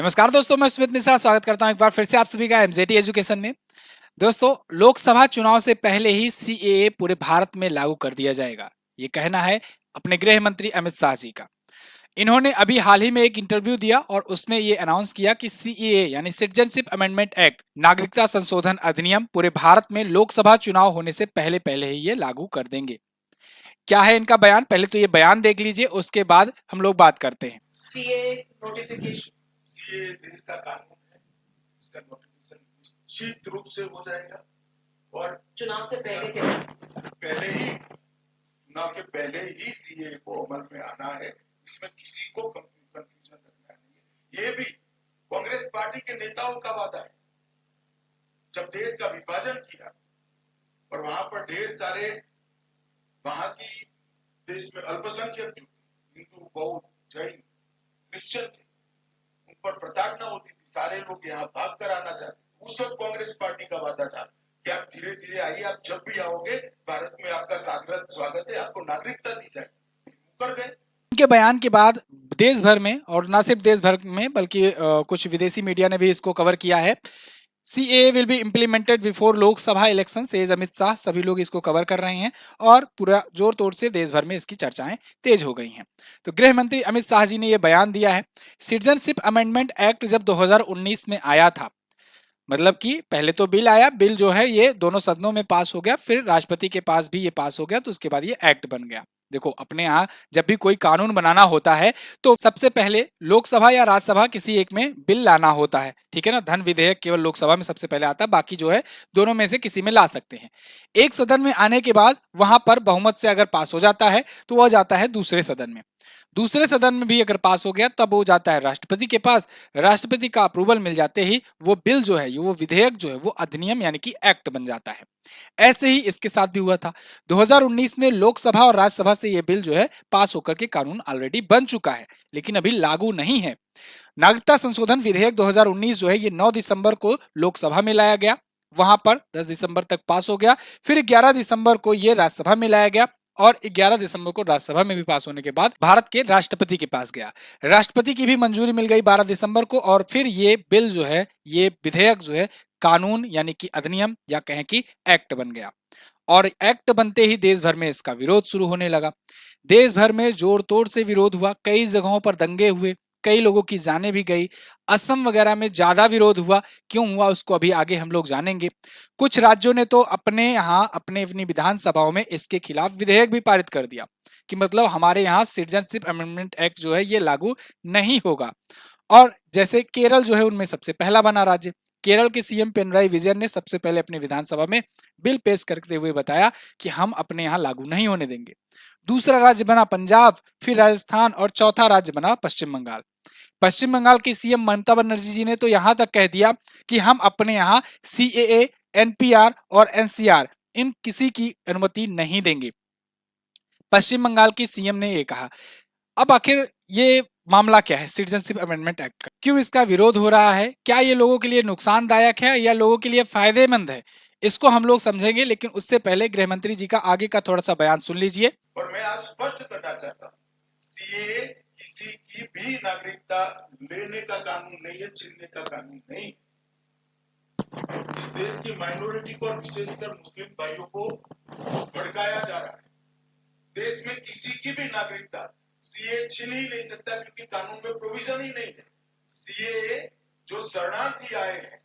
नमस्कार दोस्तों, मैं सुमित मिश्रा स्वागत करता हूं एक बार फिर से आप सभी का एमजेटी एजुकेशन में। दोस्तों, लोकसभा चुनाव से पहले ही सीएए पूरे भारत में लागू कर दिया जाएगा, ये कहना है अपने गृह मंत्री अमित शाह जी का। इन्होंने अभी हाल ही में एक इंटरव्यू दिया और उसमें ये अनाउंस किया कि सीएए यानी सिटीजनशिप अमेंडमेंट एक्ट, नागरिकता संशोधन अधिनियम पूरे भारत में लोकसभा चुनाव होने से पहले पहले ही ये लागू कर देंगे। क्या है इनका बयान? पहले तो ये बयान देख लीजिए, उसके बाद हम लोग बात करते हैं। सीए नोटिफिकेशन, सीए देश का कानून है, इसका नोटिफिकेशन निश्चित रूप से हो जाएगा और चुनाव से पहले के चुनाव के पहले ही सीए को अमल में आना है। इसमें किसी को कंफ्यूजन रखना नहीं है। ये भी कांग्रेस पार्टी के नेताओं का वादा है। जब देश का विभाजन किया और वहां पर ढेर सारे वहां की देश में अल्पसंख्यक जो हिंदू, बौद्ध, जैन, क्रिश्चियन थे, उन पर प्रताड़ना होती थी, सारे लोग यहाँ भाग कर आना चाहते थे। उस वक्त कांग्रेस पार्टी का वादा था कि आप धीरे धीरे आइए, आप जब भी आओगे भारत में आपका सादर स्वागत है, आपको नागरिकता दी जाएगी। मुकर गए। इनके बयान के बाद देश भर में, और ना सिर्फ देश भर में बल्कि कुछ विदेशी मीडिया ने भी इसको कवर किया है। CAA will be implemented before Lok Sabha election, says Amit Shah. सभी लोग इसको कवर कर रहे हैं और पूरा जोर तोड़ से देश भर में इसकी चर्चाएं तेज हो गई हैं। तो गृह मंत्री अमित शाह जी ने यह बयान दिया है। सिटीजनशिप अमेंडमेंट एक्ट जब 2019 में आया था, मतलब कि पहले तो बिल आया, बिल जो है ये दोनों सदनों में पास हो गया, फिर राष्ट्रपति के पास भी ये पास हो गया, तो उसके बाद ये एक्ट बन गया। देखो, अपने यहाँ जब भी कोई कानून बनाना होता है तो सबसे पहले लोकसभा या राज्यसभा किसी एक में बिल लाना होता है, ठीक है ना। धन विधेयक केवल लोकसभा में सबसे पहले आता है, बाकी जो है दोनों में से किसी में ला सकते हैं। एक सदन में आने के बाद वहां पर बहुमत से अगर पास हो जाता है तो वह जाता है दूसरे सदन में। दूसरे सदन में भी अगर पास हो गया तब वो जाता है राष्ट्रपति के पास। राष्ट्रपति का अप्रूवल मिल जाते ही वो बिल जो है, वो विधेयक जो है, वो अधिनियम यानी कि एक्ट बन जाता है। ऐसे ही इसके साथ भी हुआ था। 2019 में लोकसभा और राज्यसभा से ये बिल जो है पास होकर के कानून ऑलरेडी बन चुका है, लेकिन अभी लागू नहीं है। नागरिकता संशोधन विधेयक 2019 जो है ये 9 दिसंबर को लोकसभा में लाया गया, वहां पर 10 दिसंबर तक पास हो गया, फिर 11 दिसंबर को ये राज्यसभा में लाया गया और 11 दिसंबर को राज्यसभा में भी पास होने के बाद भारत के राष्ट्रपति के पास गया। राष्ट्रपति की भी मंजूरी मिल गई 12 दिसंबर को और फिर ये बिल जो है, ये विधेयक जो है कानून यानी कि अधिनियम या कहें कि एक्ट बन गया। और एक्ट बनते ही देश भर में इसका विरोध शुरू होने लगा। देश भर में जोर तोड़ से विरोध हुआ, कई जगहों पर दंगे हुए, कई लोगों की जानें भी गई। असम वगैरह में ज्यादा विरोध हुआ। क्यों हुआ उसको अभी आगे हम लोग जानेंगे। कुछ राज्यों ने तो अपने यहाँ अपने अपनी विधानसभाओं में इसके खिलाफ विधेयक भी पारित कर दिया कि मतलब हमारे यहाँ सिटीजनशिप अमेंडमेंट एक्ट जो है ये लागू नहीं होगा। और जैसे केरल जो है उनमें सबसे पहला बना राज्य। केरल के सीएम पिनराई विजयन ने सबसे पहले अपनी विधानसभा में बिल पेश करते हुए बताया कि हम अपने यहाँ लागू नहीं होने देंगे। दूसरा राज्य बना पंजाब, फिर राजस्थान और चौथा राज्य बना पश्चिम बंगाल। पश्चिम बंगाल की सीएम ममता बनर्जी जी ने तो यहां तक कह दिया कि हम अपने यहाँ सीएए, एनपीआर और एनसीआर इन किसी की अनुमति नहीं देंगे। पश्चिम बंगाल की सीएम ने यह कहा। अब आखिर ये मामला क्या है सिटीजनशिप अमेंडमेंट एक्ट का? क्यों इसका विरोध हो रहा है? क्या ये लोगों के लिए नुकसानदायक है या लोगों के लिए फायदेमंद है? इसको हम लोग समझेंगे, लेकिन उससे पहले गृह मंत्री जी का आगे का थोड़ा सा बयान सुन लीजिए। और मैं आज स्पष्ट करना चाहता हूँ, सीए किसी की भी नागरिकता लेने का कानून नहीं है, छीनने का कानून नहीं। इस देश की माइनॉरिटी को और विशेषकर मुस्लिम भाइयों को भड़काया जा रहा है। देश में किसी की भी नागरिकता सीए छीन ही नहीं सकता, क्योंकि कानून में प्रोविजन ही नहीं है। सीए जो शरणार्थी आए हैं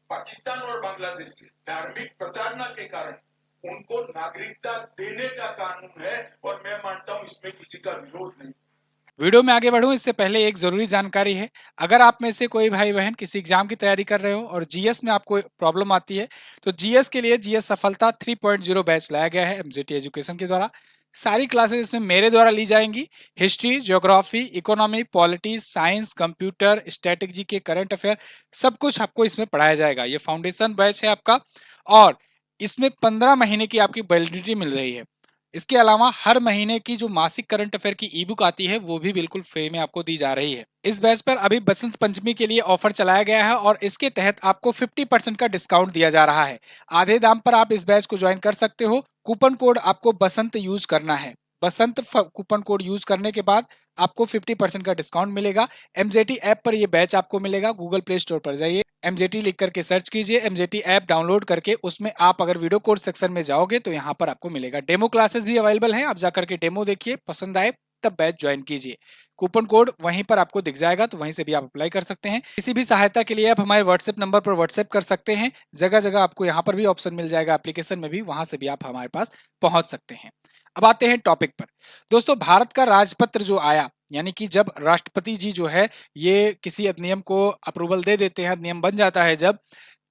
पाकिस्तान और बांग्लादेश से धार्मिक प्रताड़ना के कारण, उनको नागरिकता देने का कानून है और मैं मानता हूं इसमें किसी का विरोध नहीं। वीडियो में आगे बढ़ूं इससे पहले एक जरूरी जानकारी है। अगर आप में से कोई भाई बहन किसी एग्जाम की तैयारी कर रहे हो और जीएस में आपको प्रॉब्लम आती है, तो जीएस के लिए जीएस सफलता 3.0 बैच लाया गया है एमजेटी एजुकेशन के द्वारा। सारी क्लासेस इसमें मेरे द्वारा ली जाएंगी। History, geography, economy, polity, science, computer, static GK, current affair, सब कुछ आपको इसमें पढ़ाया जाएगा। ये फाउंडेशन बैच है आपका और इसमें 15 महीने की आपकी वैलिडिटी मिल रही है। इसके अलावा हर महीने की जो मासिक करंट अफेयर की ई बुक आती है वो भी बिल्कुल फ्री में आपको दी जा रही है। इस बैच पर अभी बसंत पंचमी के लिए ऑफर चलाया गया है और इसके तहत आपको 50% का डिस्काउंट दिया जा रहा है। आधे दाम पर आप इस बैच को ज्वाइन कर सकते हो। कूपन कोड आपको बसंत यूज करना है। बसंत कूपन कोड यूज करने के बाद आपको 50% का डिस्काउंट मिलेगा। एमजेटी ऐप पर ये बैच आपको मिलेगा। गूगल प्ले स्टोर पर जाइए, एमजेटी लिख करके सर्च कीजिए, एमजेटी ऐप डाउनलोड करके उसमें आप अगर वीडियो कोर्स सेक्शन में जाओगे तो यहाँ पर आपको मिलेगा। डेमो क्लासेस भी अवेलेबल हैं, आप जाकर के डेमो देखिए, पसंद आए तब बैच ज्वाइन कीजिए। कूपन कोड वहीं पर आपको दिख जाएगा, तो वहीं से भी आप अप्लाई कर सकते हैं। किसी भी सहायता के लिए आप हमारे व्हाट्सएप नंबर पर व्हाट्सएप कर सकते हैं। जगह जगह आपको यहाँ पर भी ऑप्शन मिल जाएगा, एप्लीकेशन में भी, वहां से भी आप हमारे पास पहुंच सकते हैं। अब आते हैं टॉपिक पर। दोस्तों, भारत का राजपत्र जो आया, यानी कि जब राष्ट्रपति जी जो है ये किसी अधिनियम को अप्रूवल दे देते हैं, अधिनियम बन जाता है जब,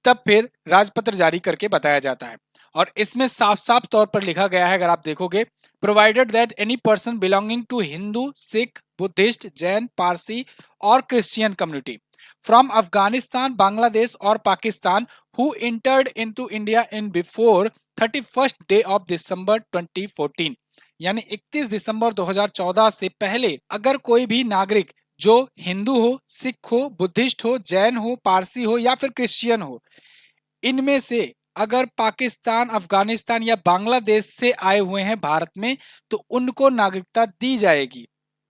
तब फिर राजपत्र जारी करके बताया जाता है। और इसमें साफ साफ तौर पर लिखा गया है, अगर आप देखोगे, provided that any person belonging to Hindu, Sikh, Buddhist, Jain, Parsi और Christian community from Afghanistan, Bangladesh और Pakistan who entered into India in before 31st day of December 2014, यानी 31 दिसंबर 2014 से पहले अगर कोई भी नागरिक जो हिंदू हो, सिख हो, बुद्धिस्ट हो, जैन हो, पारसी हो या फिर क्रिश्चियन हो, इनमें से अगर पाकिस्तान, अफगानिस्तान या बांग्लादेश से आए हुए हैं भारत में, तो उनको नागरिकता दी जाएगी।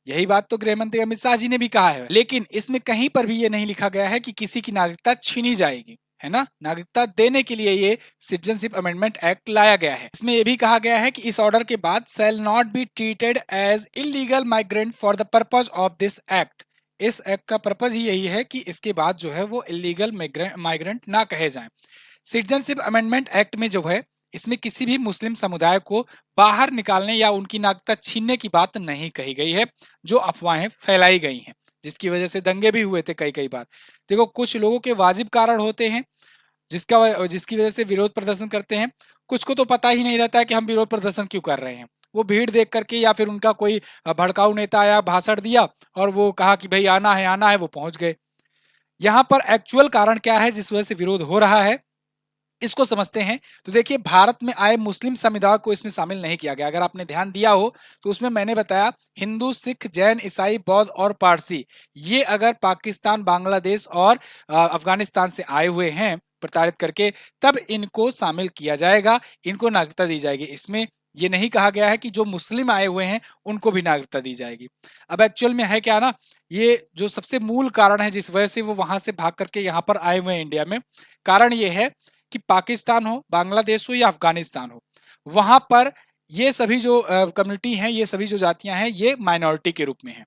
यही बात तो गृह मंत्री अमित शाह जी ने भी कहा है, लेकिन इसमें कहीं पर भी ये नहीं लिखा गया है कि किसी की नागरिकता छीनी जाएगी, है ना। नागरिकता देने के लिए ये सिटीजनशिप अमेंडमेंट एक्ट लाया गया है। इसमें यह भी कहा गया है कि इस ऑर्डर के बाद shall not be treated as illegal migrant for the purpose of this act. इस एक्ट का पर्पज ही यही है कि इसके बाद जो है वो इलीगल माइग्रेंट ना कहे जाएं। सिटीजनशिप अमेंडमेंट एक्ट में जो है, इसमें किसी भी मुस्लिम समुदाय को बाहर निकालने या उनकी नागरिकता छीनने की बात नहीं कही गई है, जो अफवाहें फैलाई गई हैं, जिसकी वजह से दंगे भी हुए थे कई बार। देखो, कुछ लोगों के वाजिब कारण होते हैं जिसकी वजह से विरोध प्रदर्शन करते हैं। कुछ को तो पता ही नहीं रहता है कि हम विरोध प्रदर्शन क्यों कर रहे हैं। वो भीड़ देख करके या फिर उनका कोई भड़काऊ नेता आया, भाषण दिया और वो कहा कि भाई आना है, वो पहुंच गए। यहाँ पर एक्चुअल कारण क्या है जिस वजह से विरोध हो रहा है, इसको समझते हैं। तो देखिए, भारत में आए मुस्लिम समुदाय को इसमें शामिल नहीं किया गया। अगर आपने ध्यान दिया हो तो उसमें मैंने बताया हिंदू, सिख, जैन, ईसाई, बौद्ध और पारसी, ये अगर पाकिस्तान, बांग्लादेश और अफगानिस्तान से आए हुए हैं प्रताड़ित करके, तब इनको शामिल किया जाएगा, इनको नागरिकता दी जाएगी। इसमें ये नहीं कहा गया है कि जो मुस्लिम आए हुए हैं उनको भी नागरिकता दी जाएगी। अब एक्चुअल में है क्या ना, ये जो सबसे मूल कारण है जिस वजह से वो वहां से भाग करके यहाँ पर आए हुए हैं इंडिया में, कारण ये है कि पाकिस्तान हो, बांग्लादेश हो या अफगानिस्तान हो, वहां पर ये सभी जो कम्युनिटी हैं, ये सभी जो जातियां हैं, ये माइनॉरिटी के रूप में हैं।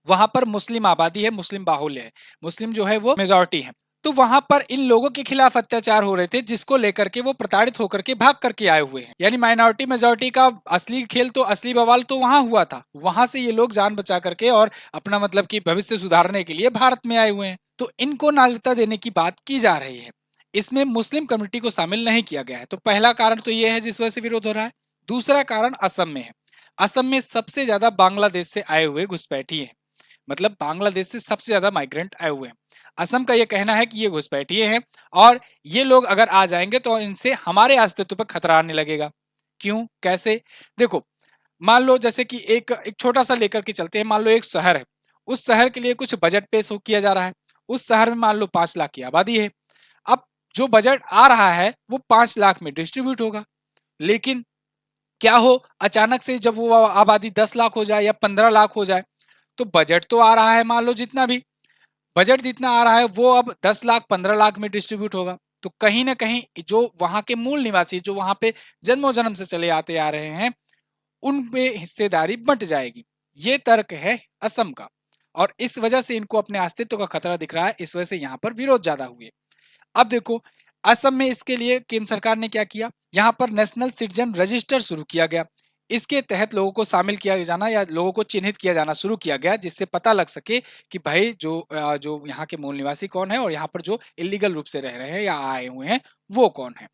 वहां पर मुस्लिम आबादी है, मुस्लिम बाहुल्य है, मुस्लिम जो है वो मेजॉरिटी है। तो वहां पर इन लोगों के खिलाफ अत्याचार हो रहे थे, जिसको लेकर के वो प्रताड़ित होकर के भाग करके आए हुए हैं। यानी माइनॉरिटी मेजॉरिटी का असली खेल तो, असली बवाल तो वहां हुआ था। वहां से ये लोग जान बचा करके और अपना मतलब कि भविष्य सुधारने के लिए भारत में आए हुए हैं। तो इनको नागरिकता देने की बात की जा रही है। इसमें मुस्लिम कम्युनिटी को शामिल नहीं किया गया है। तो पहला कारण तो यह है जिस वजह से विरोध हो रहा है। दूसरा कारण असम में है। असम में सबसे ज्यादा बांग्लादेश से आए हुए घुसपैठी हैं, मतलब बांग्लादेश से सबसे ज्यादा माइग्रेंट आए हुए हैं। असम का यह कहना है कि ये घुसपैठिए हैं और ये लोग अगर आ जाएंगे तो इनसे हमारे अस्तित्व पर खतरा आने लगेगा। क्यों, कैसे? देखो, मान लो जैसे कि एक छोटा सा लेकर के चलते हैं। मान लो एक शहर है, उस शहर के लिए कुछ बजट पेश किया जा रहा है। उस शहर में मान लो 5 लाख की आबादी है। अब जो बजट आ रहा है वो 5 लाख में डिस्ट्रीब्यूट होगा, लेकिन क्या हो, अचानक से जब वो आबादी 10 लाख हो जाए या 15 लाख हो जाए, तो बजट तो आ रहा है, मान लो जितना भी बजट जितना आ रहा है वो अब 10 लाख 15 लाख में डिस्ट्रीब्यूट होगा। तो कहीं ना कहीं जो वहां के मूल निवासी, जो वहां पे जन्मों जन्म से चले आते आ रहे हैं, उन पे हिस्सेदारी बंट जाएगी। ये तर्क है असम का, और इस वजह से इनको अपने अस्तित्व का खतरा दिख रहा है। इस वजह से यहाँ पर विरोध ज्यादा हुए। अब देखो, असम में इसके लिए केंद्र सरकार ने क्या किया, यहाँ पर नेशनल सिटीजन रजिस्टर शुरू किया गया। इसके तहत लोगों को शामिल किया जाना या लोगों को चिन्हित किया जाना शुरू किया गया, जिससे पता लग सके कि भाई जो यहाँ के मूल निवासी कौन है और यहाँ पर जो इलीगल रूप से रह रहे हैं या आए हुए हैं वो कौन है।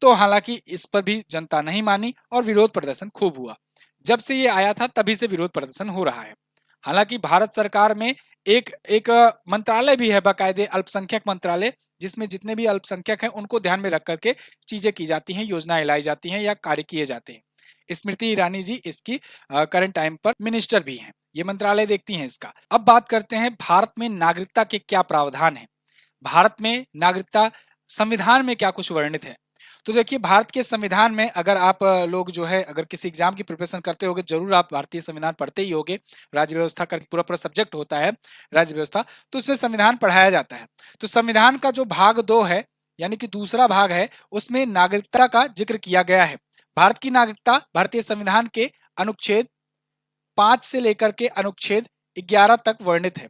तो हालांकि इस पर भी जनता नहीं मानी और विरोध प्रदर्शन खूब हुआ। जब से ये आया था तभी से विरोध प्रदर्शन हो रहा है। हालांकि भारत सरकार में एक एक मंत्रालय भी है, बाकायदे अल्पसंख्यक मंत्रालय, जिसमें जितने भी अल्पसंख्यक हैं उनको ध्यान में रख करके चीजें की जाती हैं, योजनाएं लाई जाती हैं या कार्य किए जाते हैं। स्मृति ईरानी जी इसकी करंट टाइम पर मिनिस्टर भी हैं, ये मंत्रालय देखती हैं इसका। अब बात करते हैं भारत में नागरिकता के क्या प्रावधान है। भारत में नागरिकता संविधान में क्या कुछ वर्णित है। तो देखिए भारत के संविधान में अगर आप लोग जो है अगर किसी एग्जाम की प्रिपरेशन करते होगे जरूर आप भारतीय संविधान पढ़ते ही होगे। राज्य व्यवस्था का पूरा पूरा सब्जेक्ट होता है राज्य व्यवस्था, तो उसमें संविधान पढ़ाया जाता है। तो संविधान का जो भाग 2 है यानी कि दूसरा भाग है उसमें नागरिकता का जिक्र किया गया है। भारत की नागरिकता भारतीय संविधान के अनुच्छेद 5 से लेकर के अनुच्छेद 11 तक वर्णित है।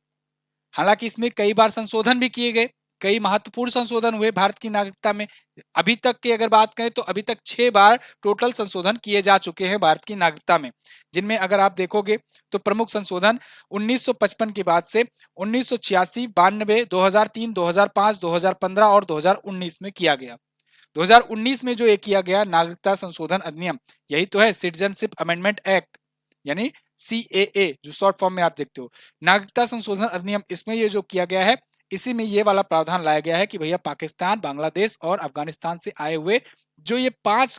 हालांकि इसमें कई बार संशोधन भी किए गए, कई महत्वपूर्ण संशोधन हुए भारत की नागरिकता में। अभी तक की अगर बात करें तो अभी तक 6 बार टोटल संशोधन किए जा चुके हैं भारत की नागरिकता में, जिनमें अगर आप देखोगे तो प्रमुख संशोधन 1955 के बाद से 1986, 92, 2003, 2005, 2015 और 2019 में किया गया। 2019 में जो ये किया गया नागरिकता संशोधन अधिनियम, यही तो है सिटीजनशिप अमेंडमेंट एक्ट यानी CAA जो शॉर्ट फॉर्म में आप देखते हो, नागरिकता संशोधन अधिनियम। इसमें ये जो किया गया है इसी में ये वाला प्रावधान लाया गया है कि भैया पाकिस्तान, बांग्लादेश और अफगानिस्तान से आए हुए जो ये 6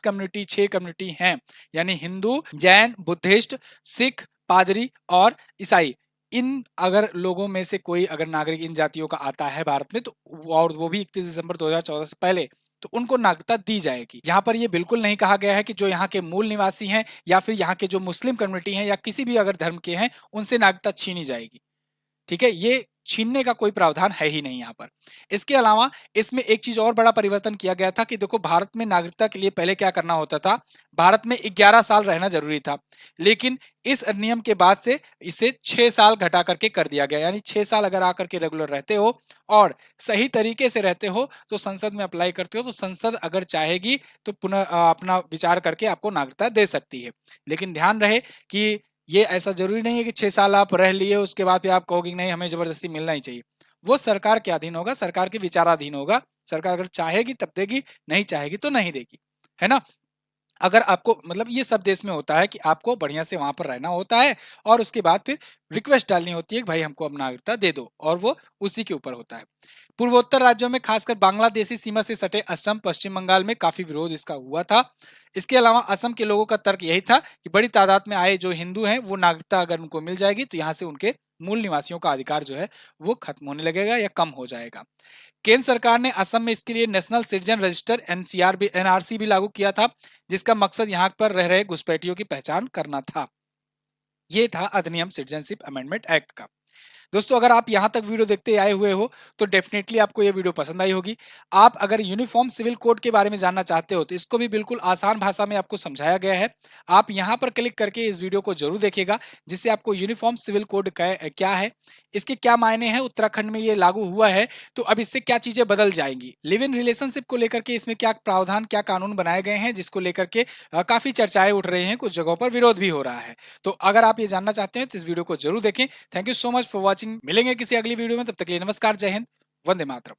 कम्युनिटी हैं यानी हिंदू, जैन, बुद्धिस्ट, सिख, पादरी और ईसाई, इन अगर लोगों में से कोई अगर नागरिक इन जातियों का आता है भारत में तो और वो भी 31 दिसंबर 2014 से पहले, तो उनको नागरिकता दी जाएगी। यहाँ पर ये बिल्कुल नहीं कहा गया है कि जो यहाँ के मूल निवासी हैं या फिर यहाँ के जो मुस्लिम कम्युनिटी हैं या किसी भी अगर धर्म के हैं उनसे नागरिकता छीनी जाएगी। ठीक है, ये छीनने का कोई प्रावधान है ही नहीं यहाँ पर। इसके अलावा इसमें एक चीज और बड़ा परिवर्तन किया गया था कि देखो भारत में नागरिकता के लिए पहले क्या करना होता था, भारत में 11 साल रहना जरूरी था, लेकिन इस अधिनियम के बाद से इसे 6 साल घटा करके कर दिया गया। यानी 6 साल अगर आकर के रेगुलर रहते हो और सही तरीके से रहते हो तो संसद में अप्लाई करते हो तो संसद अगर चाहेगी तो पुनः अपना विचार करके आपको नागरिकता दे सकती है। लेकिन ध्यान रहे कि ये ऐसा जरूरी नहीं है कि 6 साल आप रह लिए उसके बाद फिर आप कहोगे नहीं हमें जबरदस्ती मिलना ही चाहिए। वो सरकार के अधीन होगा, सरकार के विचाराधीन होगा। सरकार अगर चाहेगी तब देगी, नहीं चाहेगी तो नहीं देगी, है ना। अगर आपको मतलब ये सब देश में होता है कि आपको बढ़िया से वहां पर रहना होता है और उसके बाद फिर रिक्वेस्ट डालनी होती है कि भाई हमको अब नागरिकता दे दो, और वो उसी के ऊपर होता है। पूर्वोत्तर राज्यों में खासकर बांग्लादेशी सीमा से सटे असम, पश्चिम बंगाल में काफी विरोध इसका हुआ था। इसके अलावा असम के लोगों का तर्क यही था कि बड़ी तादाद में आए जो हिंदू हैं वो नागरिकता अगर उनको मिल जाएगी तो यहाँ से उनके मूल निवासियों का अधिकार जो है वो खत्म होने लगेगा या कम हो जाएगा। केंद्र सरकार ने असम में इसके लिए नेशनल सिटीजन रजिस्टर NRC भी लागू किया था, जिसका मकसद यहाँ पर रह रहे घुसपैठियों की पहचान करना था। ये था अधिनियम सिटीजनशिप अमेंडमेंट एक्ट का। दोस्तों अगर आप यहां तक वीडियो देखते आए हुए हो तो डेफिनेटली आपको ये वीडियो पसंद आई होगी। आप अगर यूनिफॉर्म सिविल कोड के बारे में जानना चाहते हो तो इसको भी बिल्कुल आसान भाषा में आपको समझाया गया है। आप यहां पर क्लिक करके इस वीडियो को जरूर देखिएगा जिससे आपको यूनिफॉर्म सिविल कोड क्या है, इसके क्या मायने हैं, उत्तराखंड में ये लागू हुआ है तो अब इससे क्या चीजें बदल जाएंगी, लिव इन रिलेशनशिप को लेकर के इसमें क्या प्रावधान, क्या कानून बनाए गए हैं जिसको लेकर के काफी चर्चाएं उठ रही हैं, कुछ जगहों पर विरोध भी हो रहा है। तो अगर आप ये जानना चाहते हैं तो इस वीडियो को जरूर देखें। Thank you so much for watching. मिलेंगे किसी अगली वीडियो में, तब तक के लिए नमस्कार, जय हिंद, वंदे मातरम।